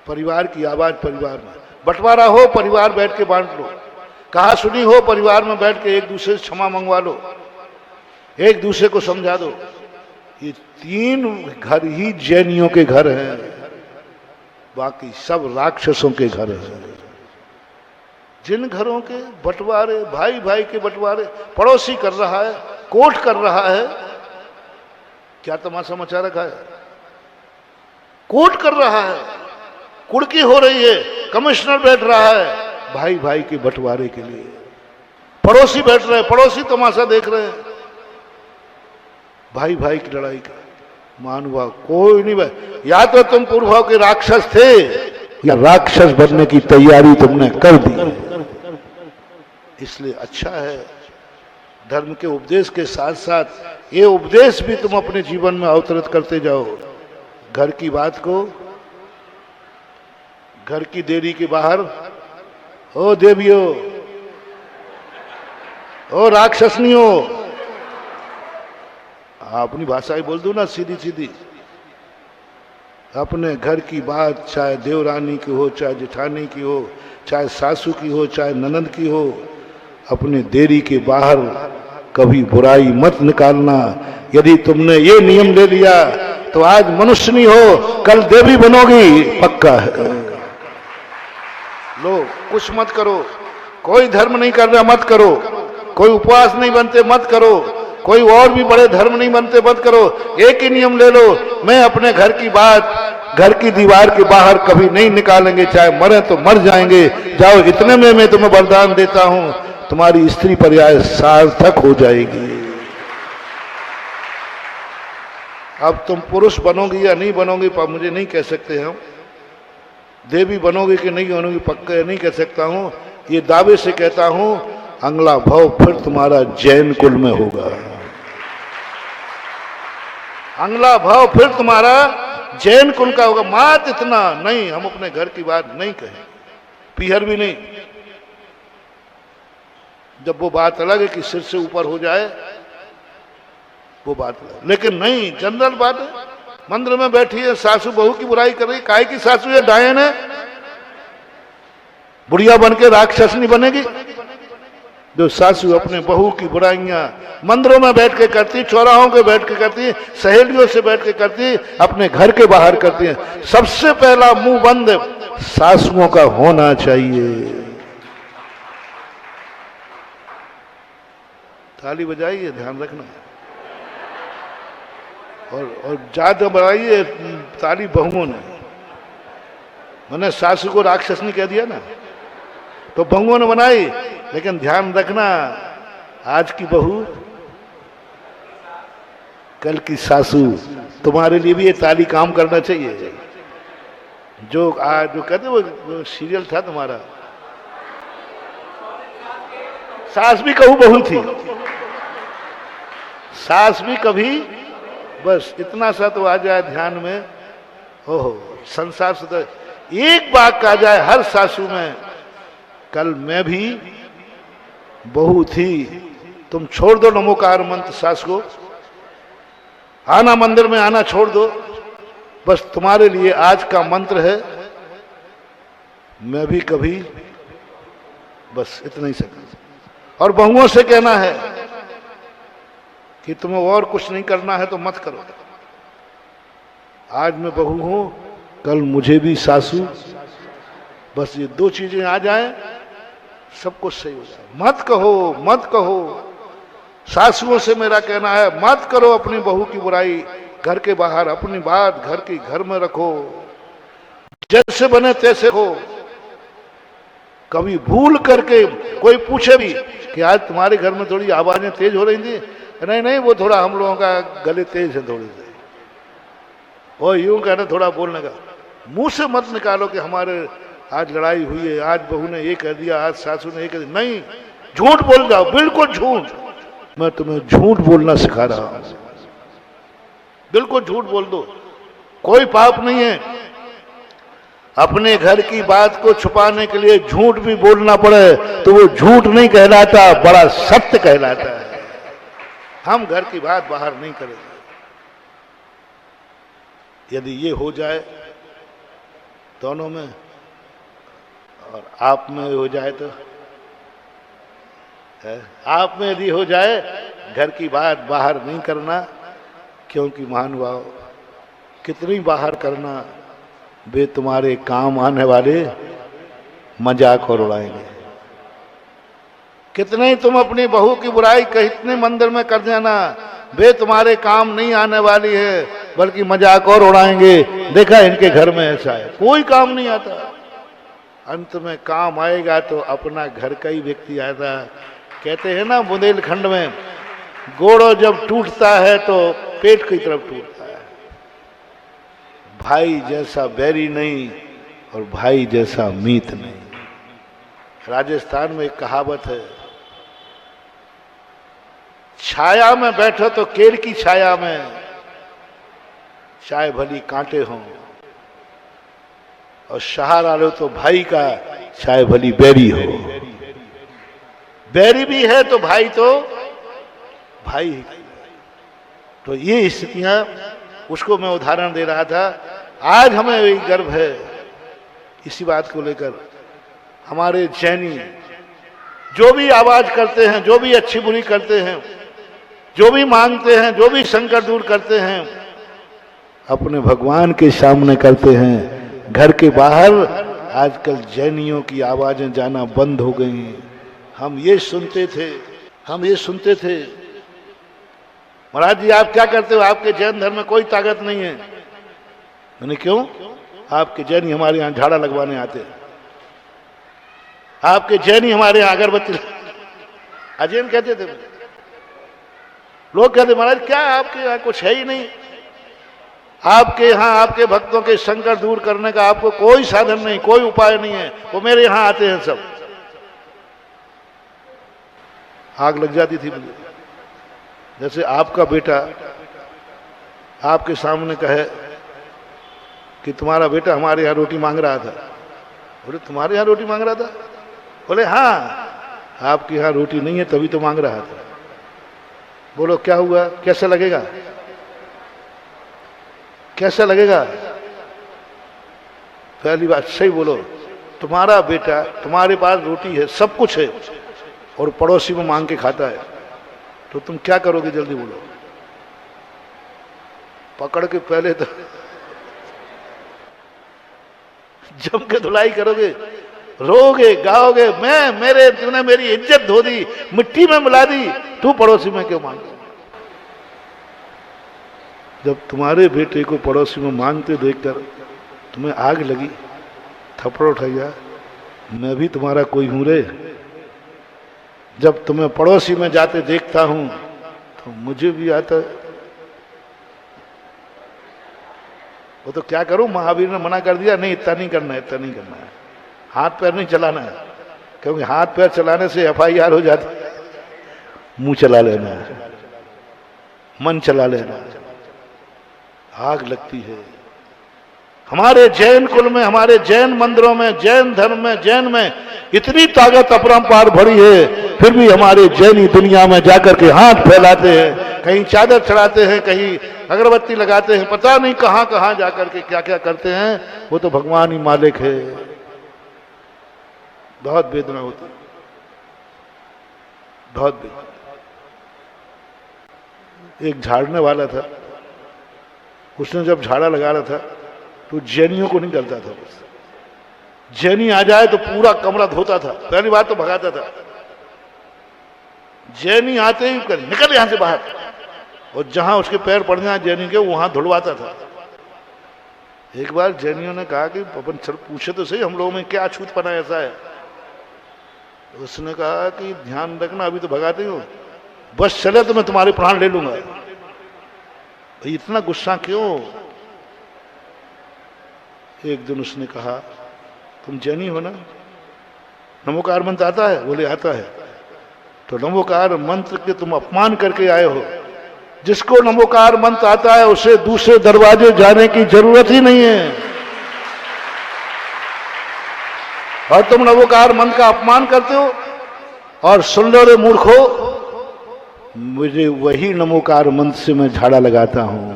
परिवार की आवाज परिवार में। बंटवारा हो, परिवार बैठ के बांट लो। कहा सुनी हो, परिवार में बैठ के एक दूसरे से क्षमा मंगवा लो, एक दूसरे को समझा दो। ये तीन घर ही जैनियों के घर हैं, बाकी सब राक्षसों के घर हैं। जिन घरों के बंटवारे, भाई भाई के बंटवारे पड़ोसी कर रहा है, कोर्ट कर रहा है, क्या तमाशा मचा रखा है। कोर्ट कर रहा है, कुड़की हो रही है, कमिश्नर बैठ रहा है भाई भाई के बंटवारे के लिए। पड़ोसी बैठ रहे हैं, पड़ोसी तमाशा देख रहे हैं भाई भाई की लड़ाई का। मानव कोई नहीं भाई, या तो तुम पूर्व के राक्षस थे या राक्षस बनने की तैयारी तुमने कर दी। इसलिए अच्छा है धर्म के उपदेश के साथ साथ ये उपदेश भी तुम अपने जीवन में अवतरित करते जाओ। घर की बात को, घर की देरी के बाहर, ओ देवियो, ओ राक्षसनियो, अपनी भाषा ही बोल दो ना सीधी सीधी। अपने घर की बात, चाहे देवरानी की हो, चाहे जेठानी की हो, चाहे सासू की हो, चाहे ननद की हो, अपने देरी के बाहर कभी बुराई मत निकालना। यदि तुमने ये नियम ले लिया तो आज मनुष्य नहीं हो, कल देवी बनोगी, पक्का है। लो कुछ मत करो, कोई धर्म नहीं कर रहा मत करो, कोई उपवास नहीं बनते मत करो, कोई और भी बड़े धर्म नहीं बनते मत करो। एक ही नियम ले लो, मैं अपने घर की बात घर की दीवार के बाहर कभी नहीं निकालेंगे, चाहे मरे तो मर जाएंगे। जाओ, इतने में मैं तुम्हें वरदान देता हूं, तुम्हारी स्त्री पर्याय सार्थक हो जाएगी। अब तुम पुरुष बनोगी या नहीं बनोगी मुझे नहीं कह सकते हम, देवी बनोगी कि नहीं बनोगी पक्का नहीं कह सकता हूं। ये दावे से कहता हूं, अगला भाव फिर तुम्हारा जैन कुल में होगा। अगला भाव फिर तुम्हारा जैन कुल का होगा। मात इतना नहीं, हम अपने घर की बात नहीं कहें, पीहर भी नहीं। जब वो बात अलग है कि सिर से ऊपर हो जाए, वो बात अलग, लेकिन नहीं, जनरल बात है। मंदिर में बैठी है, सासू बहू की बुराई कर रही, काहे की सासू है, डायन है, बुढ़िया बन के राक्षस नहीं बनेगी। जो सासू अपने बहू की बुराइयां मंदिरों में बैठ के करती, चौराहों के बैठ के करती, सहेलियों से बैठ के करती, अपने घर के बाहर करती है। सबसे पहला मुंह बंद सासुओं का होना चाहिए। ताली बजाइए, ध्यान रखना, और ज्यादा बढ़ाइए ताली बहुओं ने। मैंने सासू को राक्षस नहीं कह दिया ना, तो बहुओं ने बनाई, लेकिन ध्यान रखना, आज की बहू कल की सासू, तुम्हारे लिए भी ये ताली काम करना चाहिए। जो कहते वो सीरियल था तुम्हारा, सास भी कहूं बहू थी, सास भी कभी, बस इतना सा तो आ जाए ध्यान में, ओहो संसार से तो एक बात आ जाए हर सासू में, कल मैं भी बहू थी। तुम छोड़ दो नमोकार मंत्र सास को, आना मंदिर में आना छोड़ दो, बस तुम्हारे लिए आज का मंत्र है, मैं भी कभी, बस इतना ही सकता। और बहुओं से कहना है कि तुम्हें और कुछ नहीं करना है तो मत करो। आज मैं बहू हूं, कल मुझे भी सासू, बस ये दो चीजें आ जाएं, सब कुछ सही हो जाए। मत कहो, मत कहो। सासुओं से मेरा कहना है, मत करो अपनी बहू की बुराई, घर के बाहर अपनी बात घर की घर में रखो, जैसे बने तैसे हो। कभी भूल करके कोई पूछे भी कि आज तुम्हारे घर में थोड़ी आवाजें तेज हो रही थी, नहीं नहीं वो थोड़ा हम लोगों का गले तेज है थोड़े से, और यूं कहना थोड़ा बोलने का, मुंह से मत निकालो कि हमारे आज लड़ाई हुई है, आज बहू ने ये कह दिया, आज सासू ने ये कह दिया। नहीं, झूठ बोल जाओ, बिल्कुल झूठ। मैं तुम्हें झूठ बोलना सिखा रहा हूं, बिल्कुल झूठ बोल दो, कोई पाप नहीं है। अपने घर की बात को छुपाने के लिए झूठ भी बोलना पड़े तो वो झूठ नहीं कहलाता, बड़ा सत्य कहलाता है। हम घर की बात बाहर नहीं करेंगे। यदि ये हो जाए दोनों में और आप में हो जाए तो है? आप में यदि हो जाए, घर की बात बाहर नहीं करना, क्योंकि महानुभाव कितनी बाहर करना, वे तुम्हारे काम आने वाले मजाक और उड़ाएंगे। कितने तुम अपनी बहू की बुराई कितने मंदिर में कर देना, वे तुम्हारे काम नहीं आने वाली है, बल्कि मजाक और उड़ाएंगे। देखा इनके घर में ऐसा है, कोई काम नहीं आता, अंत में काम आएगा तो अपना घर का ही व्यक्ति आता। कहते हैं ना बुंदेलखंड में, गोड़ो जब टूटता है तो पेट की तरफ टूटता है। भाई जैसा बैरी नहीं और भाई जैसा मीत नहीं। राजस्थान में एक कहावत है, छाया में बैठो तो केर की छाया में, चाहे भली कांटे हों, और सहारा लो तो भाई का, चाहे भली बैरी हो। बैरी भी है तो भाई तो भाई। तो ये स्थितियां, उसको मैं उदाहरण दे रहा था। आज हमें यही गर्व है इसी बात को लेकर। हमारे जैनी जो भी आवाज करते हैं, जो भी अच्छी बुरी करते हैं, जो भी मांगते हैं, जो भी संकट दूर करते हैं, अपने भगवान के सामने करते हैं। घर के बाहर आजकल जैनियों की आवाजें जाना बंद हो गई हैं। हम ये सुनते थे, महाराज जी आप क्या करते हो, आपके जैन धर्म में कोई ताकत नहीं है। मैंने क्यों? आपके जैनी हमारे यहाँ झाड़ा लगवाने आते हैं, आपके जैनी हमारे यहाँ अगरबत्ती, अजैन कहते थे लोग। कहते महाराज क्या आपके यहाँ कुछ है ही नहीं, आपके यहाँ आपके भक्तों के संकट दूर करने का आपको कोई साधन नहीं, कोई उपाय नहीं है, वो मेरे यहाँ आते हैं सब। आग लग जाती थी मुझे। जैसे आपका बेटा आपके सामने कहे कि तुम्हारा बेटा हमारे यहाँ रोटी मांग रहा था। बोले तुम्हारे यहाँ रोटी मांग रहा था? बोले हाँ, आपके यहाँ रोटी नहीं है तभी तो मांग रहा था। बोलो क्या हुआ, कैसा लगेगा, कैसा लगेगा? पहली बात सही बोलो, तुम्हारा बेटा तुम्हारे पास रोटी है, सब कुछ है, और पड़ोसी में मांग के खाता है, तो तुम क्या करोगे? जल्दी बोलो। पकड़ के पहले तो जम के धुलाई करोगे, रोगे, गाओगे, तूने मेरी इज्जत धो दी, मिट्टी में मिला दी, तू पड़ोसी में क्यों मांगे? जब तुम्हारे बेटे को पड़ोसी में मांगते देखकर तुम्हें आग लगी, थप्पड़ उठाया, मैं भी तुम्हारा कोई हूं रे। जब तुम्हें पड़ोसी में जाते देखता हूं तो मुझे भी आता। वो तो क्या करूं, महावीर ने मना कर दिया, नहीं इतना नहीं करना है, इतना नहीं करना है, हाथ पैर नहीं चलाना है, क्योंकि हाथ पैर चलाने से FIR हो जाती है। मुंह चला लेना, मन चला लेना, आग लगती है। हमारे जैन कुल में, हमारे जैन मंदिरों में, जैन धर्म में, जैन में इतनी ताकत अपरंपार भरी है, फिर भी हमारे जैनी दुनिया में जाकर के हाथ फैलाते हैं, कहीं चादर चढ़ाते हैं, कहीं अगरबत्ती लगाते हैं, पता नहीं कहां कहां जाकर के क्या क्या करते हैं। वो तो भगवान ही मालिक है। बहुत वेदना होती है, बहुत वेदना। एक झाड़ने वाला था, उसने जब झाड़ा लगा रहा था तो जैनियों को नहीं करता था। जैनी आ जाए तो पूरा कमरा धोता था, पहली बात तो भगाता था। जैनी आते ही कर निकल यहां से बाहर, और जहां उसके पैर पड़ जाए जैनी के वहां धुलवाता था। एक बार जैनियों ने कहा कि अपन चल पूछे तो सही हम लोगों में क्या अछूतपना ऐसा है। उसने कहा कि ध्यान रखना, अभी तो भगाते हो, बस चले तो मैं तुम्हारे प्राण ले लूंगा। इतना गुस्सा क्यों? एक दिन उसने कहा तुम जैनी हो ना, नमोकार मंत्र आता है? बोले आता है। तो नमोकार मंत्र के तुम अपमान करके आए हो। जिसको नमोकार मंत्र आता है उसे दूसरे दरवाजे जाने की जरूरत ही नहीं है, और तुम नमोकार मंत्र का अपमान करते हो। और सुन लो रे मूर्खो, मुझे वही नमोकार मंत्र से मैं झाड़ा लगाता हूं।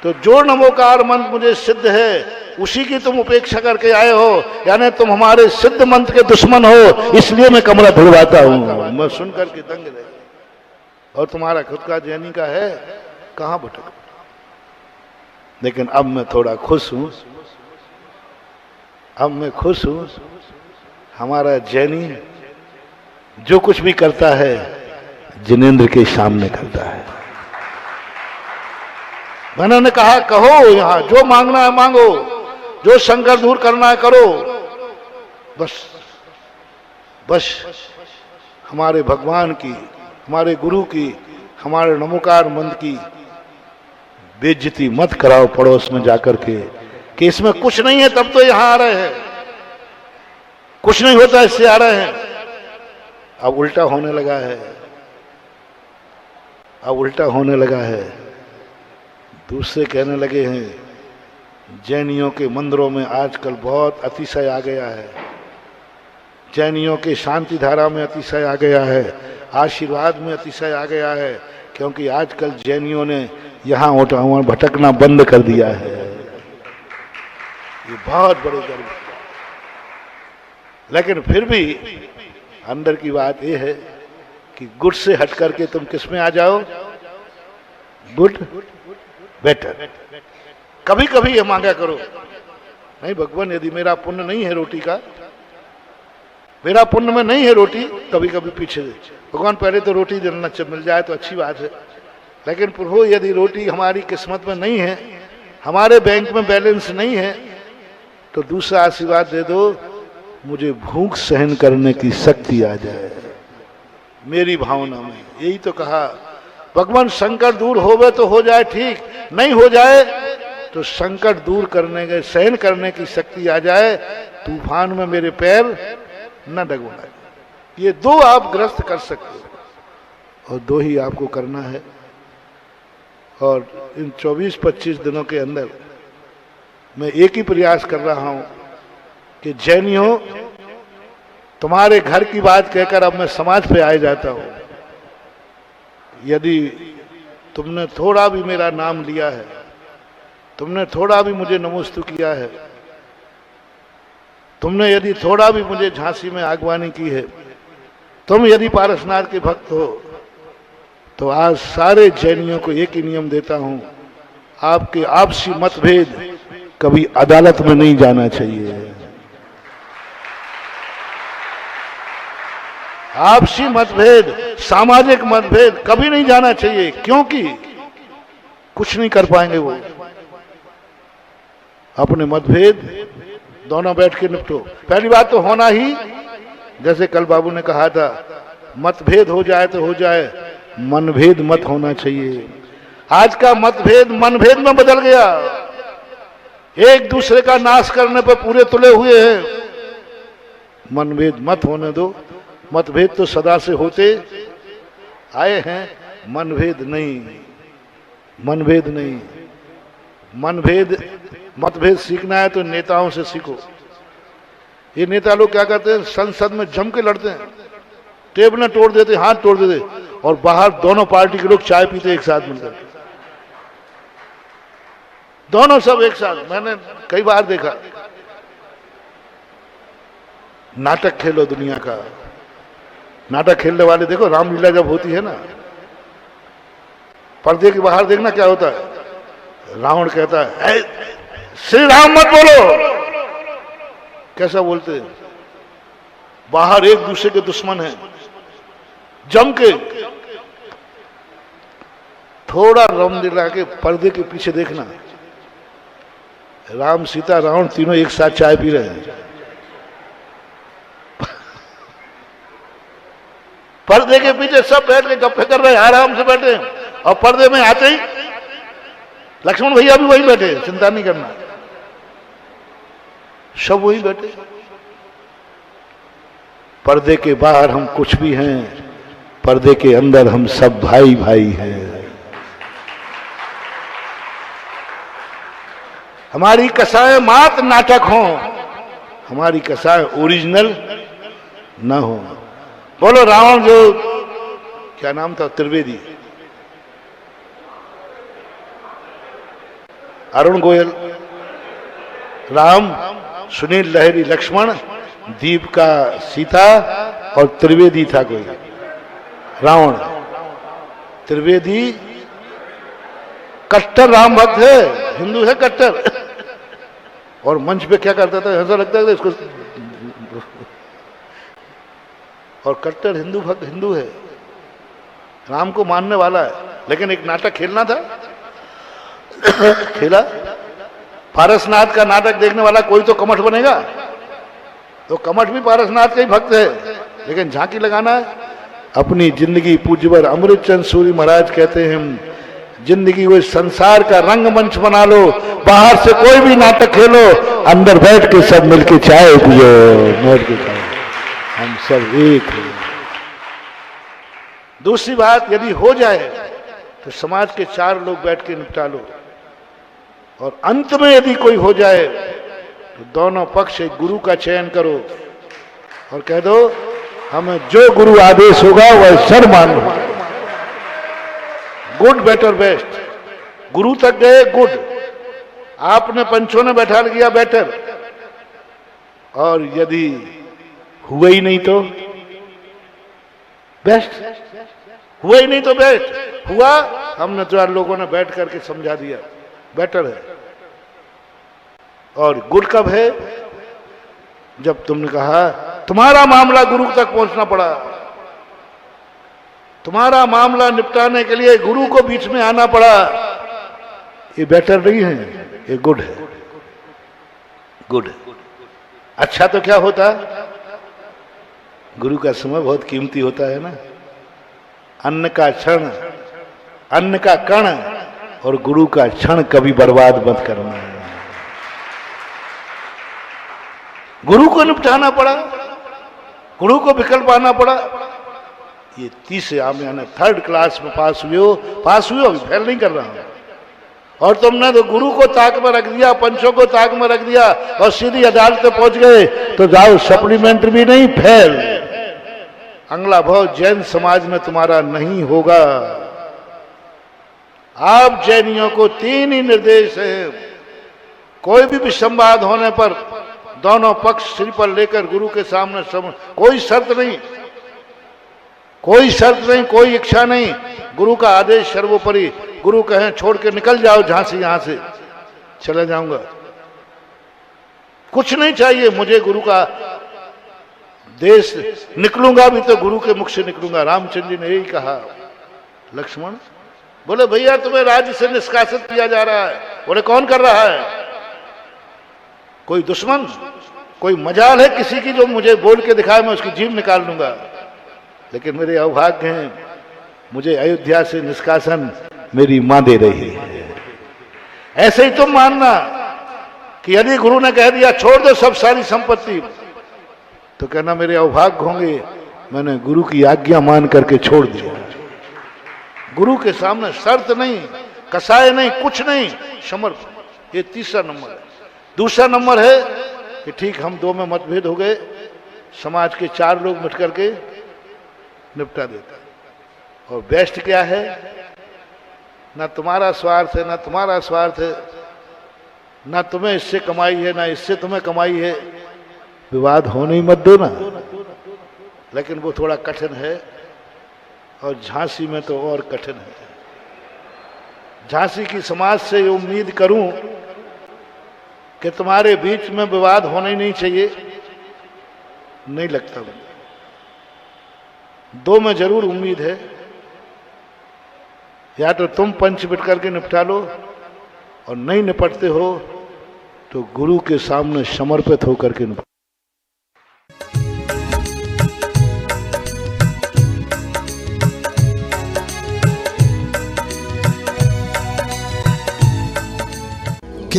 तो जो नमोकार मंत्र मुझे सिद्ध है उसी की तुम उपेक्षा करके आए हो, यानी तुम हमारे सिद्ध मंत्र के दुश्मन हो, इसलिए मैं कमरा धुलवाता हूं। मैं सुनकर के दंग रह, और तुम्हारा खुद का जैनी का है, कहां भटक। लेकिन अब मैं थोड़ा खुश हूं, अब मैं खुश हूं। हमारा जैनी जो कुछ भी करता है जिनेंद्र के सामने करता है। मैंने कहा कहो, यहां जो मांगना है मांगो, जो संकट दूर करना है करो, बस बस हमारे भगवान की, हमारे गुरु की, हमारे नमोकार मंत्र की बेइज्जती मत कराओ पड़ोस में जाकर के कि इसमें कुछ नहीं है तब तो यहां आ रहे हैं, कुछ नहीं होता इससे आ रहे हैं। अब उल्टा होने लगा है, अब उल्टा होने लगा है। दूसरे कहने लगे हैं जैनियों के मंदिरों में आजकल बहुत अतिशय आ गया है, जैनियों के शांति धारा में अतिशय आ गया है, आशीर्वाद में अतिशय आ गया है, क्योंकि आजकल जैनियों ने यहाँ वहाँ भटकना बंद कर दिया है। ये बहुत बड़े गर्व। लेकिन फिर भी अंदर की बात यह है कि गुड से हट करके तुम किस में आ जाओ, गुड बेटर। कभी कभी ये मांगा करो, नहीं भगवान यदि मेरा पुण्य नहीं है रोटी का, मेरा पुण्य में नहीं है रोटी, कभी कभी पीछे भगवान पहले तो रोटी देना मिल जाए तो अच्छी बात है, लेकिन प्रभु यदि रोटी हमारी किस्मत में नहीं है, हमारे बैंक में बैलेंस नहीं है, तो दूसरा आशीर्वाद दे दो, मुझे भूख सहन करने की शक्ति आ जाए मेरी भावना में। यही तो कहा भगवान, संकट दूर होवे तो हो जाए ठीक, नहीं हो जाए तो संकट दूर करने के, सहन करने की शक्ति आ जाए, तूफान में मेरे पैर न डगमगाए। ये दो आप ग्रस्त कर सकते हो और दो ही आपको करना है। और इन 24-25 दिनों के अंदर मैं एक ही प्रयास कर रहा हूं कि जैनियों, तुम्हारे घर की बात कहकर अब मैं समाज पे आ जाता हूं। यदि तुमने थोड़ा भी मेरा नाम लिया है, तुमने थोड़ा भी मुझे नमोस्तु किया है, तुमने यदि थोड़ा भी मुझे झांसी में आगवानी की है, तुम यदि पारसनाथ के भक्त हो, तो आज सारे जैनियों को एक ही नियम देता हूं, आपके आपसी मतभेद कभी अदालत में नहीं जाना चाहिए। आपसी मतभेद, सामाजिक मतभेद कभी नहीं जाना चाहिए, क्योंकि कुछ नहीं कर पाएंगे वो। अपने मतभेद दोनों बैठ के निपटो। पहली बात तो होना ही, जैसे कल बाबू ने कहा था, मतभेद हो जाए तो हो जाए, मनभेद मत होना चाहिए। आज का मतभेद मनभेद में बदल गया, एक दूसरे का नाश करने पर पूरे तुले हुए हैं। मनभेद मत होने दो, मतभेद तो सदा से होते आए हैं मनभेद नहीं, मनभेद नहीं। मनभेद मतभेद सीखना है तो नेताओं से सीखो। ये नेता लोग क्या करते हैं, संसद में जम के लड़ते हैं, टेबलें तोड़ देते, हाथ तोड़ देते, और बाहर दोनों पार्टी के लोग चाय पीते एक साथ मिलकर, दोनों सब एक साथ। मैंने कई बार देखा। नाटक खेलो दुनिया का। नाटक खेलने वाले देखो, रामलीला जब होती है ना, पर्दे के बाहर देखना क्या होता है। रावण कहता है श्री राम मत बोलो। कैसा बोलते हैं, बाहर एक दूसरे के दुश्मन हैं, जम के। थोड़ा रामलीला के पर्दे के पीछे देखना, राम सीता रावण तीनों एक साथ चाय पी रहे हैं। पर्दे के पीछे सब बैठ के गप्पे कर रहे हैं, आराम से बैठे, और पर्दे में आते ही लक्ष्मण भैया भी वही बैठे, चिंता नहीं करना, सब वही बैठे। पर्दे के बाहर हम कुछ भी हैं, पर्दे के अंदर हम सब भाई भाई हैं। हमारी कसाएं मात्र नाटक हो, हमारी कसाएं ओरिजिनल ना हो। बोलो रावण जो क्या नाम था, त्रिवेदी, अरुण गोयल, राम, सुनील लहरी लक्ष्मण, दीपिका सीता, और त्रिवेदी था कोई रावण। त्रिवेदी कट्टर राम भक्त है, हिंदू है कट्टर, और मंच पे क्या करता था, ऐसा लगता था इसको, और कट्टर हिंदू भक्त हिंदू है, राम को मानने वाला है। लेकिन एक नाटक खेलना था, खेला। पारसनाथ का नाटक देखने वाला कोई तो कमठ बनेगा, तो कमठ भी पारसनाथ का ही भक्त है। लेकिन झांकी लगाना है अपनी जिंदगी। पूज्यवर अमृतचंद सूरी महाराज कहते हैं, जिंदगी को संसार का रंगमंच बना लो, बाहर से कोई भी नाटक खेलो, अंदर बैठ के सब मिलके चाय पियो, मोड़ के खाओ, हम सब एक हैं। दूसरी बात, यदि हो जाए तो समाज के 4 लोग बैठ के निपटा लो, और अंत में यदि कोई हो जाए तो दोनों पक्ष एक गुरु का चयन करो और कह दो हमें जो गुरु आदेश होगा वह सर मान लो। गुड बेटर बेस्ट, गुरु तक गए गुड, आपने पंचों ने बैठा दिया बेटर, और यदि हुआ ही नहीं तो बेस्ट, हुआ ही नहीं तो बेस्ट, हुआ हमने 4 लोगों ने बैठ करके समझा दिया बेटर है। और गुड कब है, जब तुमने कहा तुम्हारा मामला गुरु तक पहुंचना पड़ा, तुम्हारा मामला निपटाने के लिए गुरु को बीच में आना पड़ा, ये बेटर नहीं है, ये गुड है, गुड है। अच्छा तो क्या होता, गुरु का समय बहुत कीमती होता है ना। अन्न का क्षण, अन्न का कण, और गुरु का क्षण कभी बर्बाद मत करना है। गुरु को निपटाना पड़ा, गुरु को विकल्प आना पड़ा। ये तीसरे यानी 3rd क्लास में पास हुए हो, पास हुए हो, फेल नहीं कर रहा हूं, और तुमने तो गुरु को ताक में रख दिया, पंचों को ताक में रख दिया, और सीधी अदालत पे पहुंच गए, तो जाओ सप्लीमेंट्री भी नहीं, फेल। अगला भाव जैन समाज में तुम्हारा नहीं होगा। आप जैनियों को 3 ही निर्देश है, कोई भी विसंवाद होने पर दोनों पक्ष सिर पर लेकर गुरु के सामने कोई शर्त नहीं, कोई शर्त नहीं, कोई इच्छा नहीं, गुरु का आदेश सर्वोपरि। गुरु कहें छोड़ के निकल जाओ झांसी, यहां से चला जाऊंगा, कुछ नहीं चाहिए मुझे गुरु का देश, निकलूंगा भी तो गुरु के मुख से निकलूंगा। रामचंद्र जी ने यही कहा। लक्ष्मण बोले भैया तुम्हें राज्य से निष्कासित किया जा रहा है। बोले कौन कर रहा है, कोई दुश्मन, कोई मजाल है किसी की जो मुझे बोल के दिखाए, मैं उसकी जीभ निकाल लूंगा। लेकिन मेरे अभाग्य हैं, मुझे अयोध्या से निष्कासन मेरी मां दे रही है। ऐसे ही तुम मानना कि यदि गुरु ने कह दिया छोड़ दो सब सारी संपत्ति, तो कहना मेरे अभाग्य होंगे, मैंने गुरु की आज्ञा मान करके छोड़ दिया। गुरु के सामने शर्त नहीं, कसाय नहीं, कुछ नहीं, समर्पण, ये तीसरा नंबर है। दूसरा नंबर है कि ठीक हम दो में मतभेद हो गए, समाज के 4 लोग मिट करके निपटा देता है। और बेस्ट क्या है, ना तुम्हारा स्वार्थ है, ना तुम्हारा स्वार्थ है, ना तुम्हें इससे कमाई है, ना इससे तुम्हें कमाई है, विवाद होने ही मत दो ना। लेकिन वो थोड़ा कठिन है, और झांसी में तो और कठिन है। झांसी की समाज से उम्मीद करूं कि तुम्हारे बीच में विवाद होना ही नहीं चाहिए, नहीं लगता। 2 में जरूर उम्मीद है, या तो तुम पंच बिट करके निपटा लो, और नहीं निपटते हो तो गुरु के सामने समर्पित होकर के निपटो।